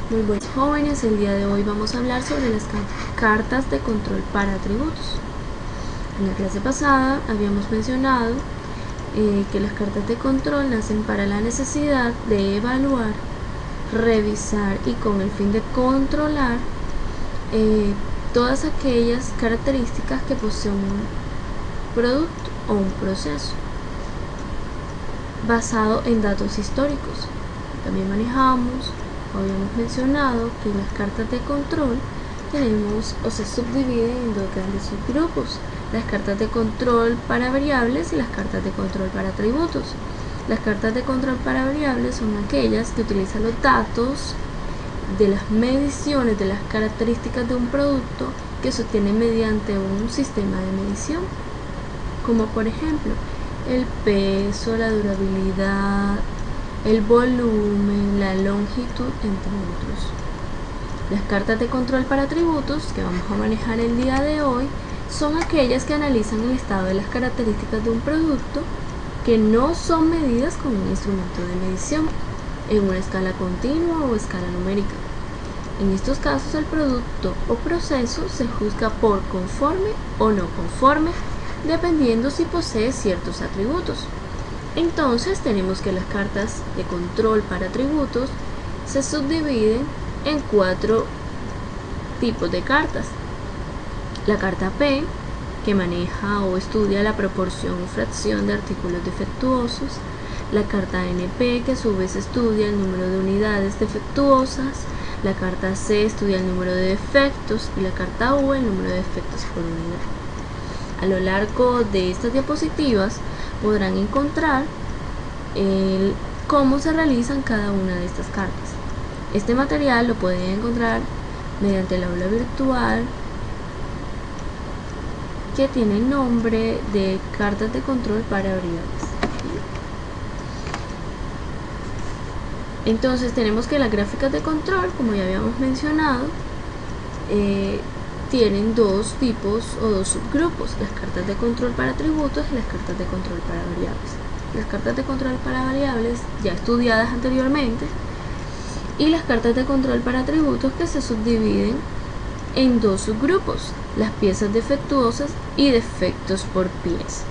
Muy buenos jóvenes, el día de hoy vamos a hablar sobre las cartas de control para atributos. En la clase pasada habíamos mencionado que las cartas de control nacen para la necesidad de evaluar, revisar y con el fin de controlar todas aquellas características que posee un producto o un proceso basado en datos históricos. También manejamos habíamos mencionado que las cartas de control tenemos o se subdividen en dos grandes subgrupos: las cartas de control para variables y las cartas de control para atributos. Las cartas de control para variables son aquellas que utilizan los datos de las mediciones de las características de un producto que se obtienen mediante un sistema de medición, como por ejemplo el peso, la durabilidad, el volumen, la longitud, entre otros. Las cartas de control para atributos que vamos a manejar el día de hoy son aquellas que analizan el estado de las características de un producto que no son medidas con un instrumento de medición en una escala continua o escala numérica. En estos casos, el producto o proceso se juzga por conforme o no conforme, dependiendo si posee ciertos atributos. Entonces tenemos que las cartas de control para atributos se subdividen en 4 tipos de cartas. La carta P, que maneja o estudia la proporción o fracción de artículos defectuosos. La carta NP, que a su vez estudia el número de unidades defectuosas. La carta C estudia el número de defectos y la carta U el número de defectos por unidad. A lo largo de estas diapositivas podrán encontrar cómo se realizan cada una de estas cartas. Este material lo pueden encontrar mediante el aula virtual que tiene el nombre de cartas de control para variables. Entonces tenemos que las gráficas de control, como ya habíamos mencionado, tienen dos tipos o dos subgrupos: las cartas de control para atributos y las cartas de control para variables. Las cartas de control para variables ya estudiadas anteriormente, y las cartas de control para atributos que se subdividen en dos subgrupos: las piezas defectuosas y defectos por pieza.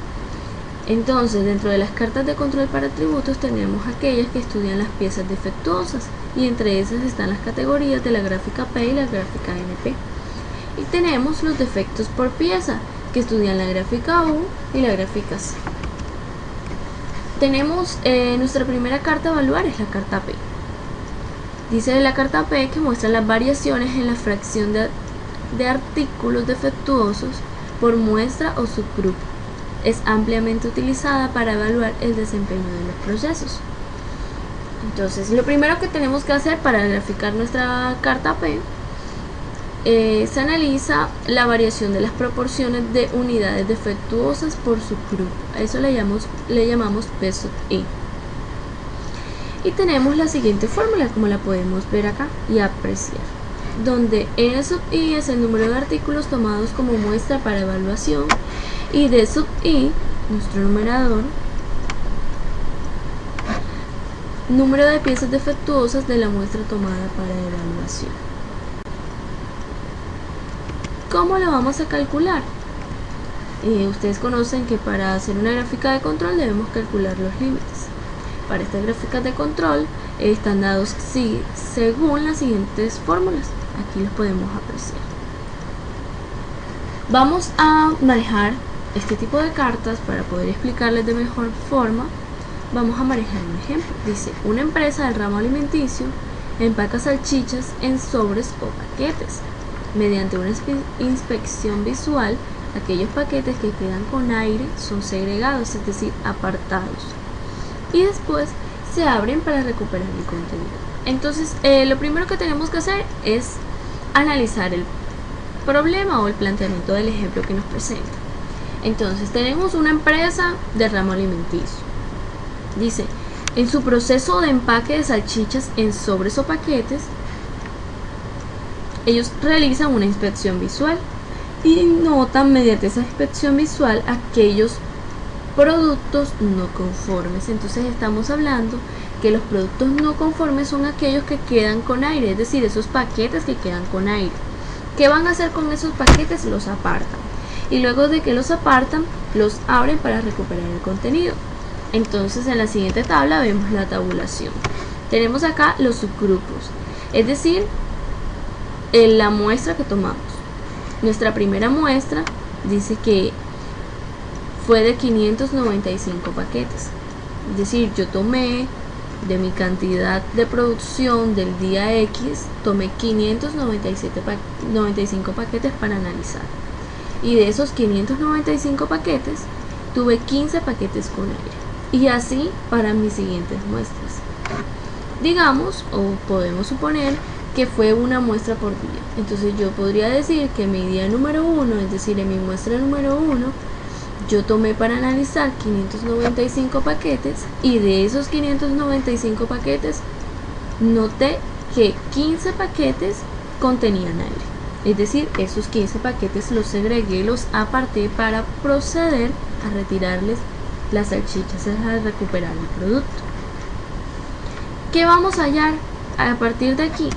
Entonces, dentro de las cartas de control para atributos tenemos aquellas que estudian las piezas defectuosas, y entre esas están las categorías de la gráfica P y la gráfica NP. Y tenemos los defectos por pieza, que estudian la gráfica U y la gráfica C. Tenemos nuestra primera carta a evaluar, es la carta P. Dice la carta P que muestra las variaciones en la fracción de artículos defectuosos por muestra o subgrupo. Es ampliamente utilizada para evaluar el desempeño de los procesos. Entonces, lo primero que tenemos que hacer para graficar nuestra carta P se analiza la variación de las proporciones de unidades defectuosas por subgrupo. A eso le llamamos P sub I. Y tenemos la siguiente fórmula, como la podemos ver acá y apreciar, donde N sub I es el número de artículos tomados como muestra para evaluación, y D sub I, nuestro numerador, número de piezas defectuosas de la muestra tomada para evaluación. ¿Cómo lo vamos a calcular? Ustedes conocen que para hacer una gráfica de control debemos calcular los límites. Para estas gráficas de control están dados según las siguientes fórmulas. Aquí los podemos apreciar. Vamos a manejar este tipo de cartas para poder explicarles de mejor forma. Vamos a manejar un ejemplo. Dice: una empresa del ramo alimenticio empaca salchichas en sobres o paquetes. Mediante una inspección visual, aquellos paquetes que quedan con aire son segregados, es decir, apartados, y después se abren para recuperar el contenido. Entonces, lo primero que tenemos que hacer es analizar el problema o el planteamiento del ejemplo que nos presenta. Entonces, tenemos una empresa de ramo alimenticio. Dice: en su proceso de empaque de salchichas en sobres o paquetes, ellos realizan una inspección visual y notan mediante esa inspección visual aquellos productos no conformes. Entonces estamos hablando que los productos no conformes son aquellos que quedan con aire, es decir, esos paquetes que quedan con aire. ¿Qué van a hacer con esos paquetes? Los apartan. Y luego de que los apartan, los abren para recuperar el contenido. Entonces en la siguiente tabla vemos la tabulación. Tenemos acá los subgrupos, es decir, la muestra que tomamos. Nuestra primera muestra dice que fue de 595 paquetes. Es decir, yo tomé de mi cantidad de producción del día X, tomé 595 paquetes para analizar. Y de esos 595 paquetes, tuve 15 paquetes con aire. Y así para mis siguientes muestras. Digamos, o podemos suponer, que fue una muestra por día. Entonces yo podría decir que en mi día número 1, es decir, en mi muestra número 1, yo tomé para analizar 595 paquetes y de esos 595 paquetes noté que 15 paquetes contenían aire. Es decir, esos 15 paquetes los segregué, los aparté para proceder a retirarles las salchichas, a recuperar el producto. ¿Qué vamos a hallar a partir de aquí?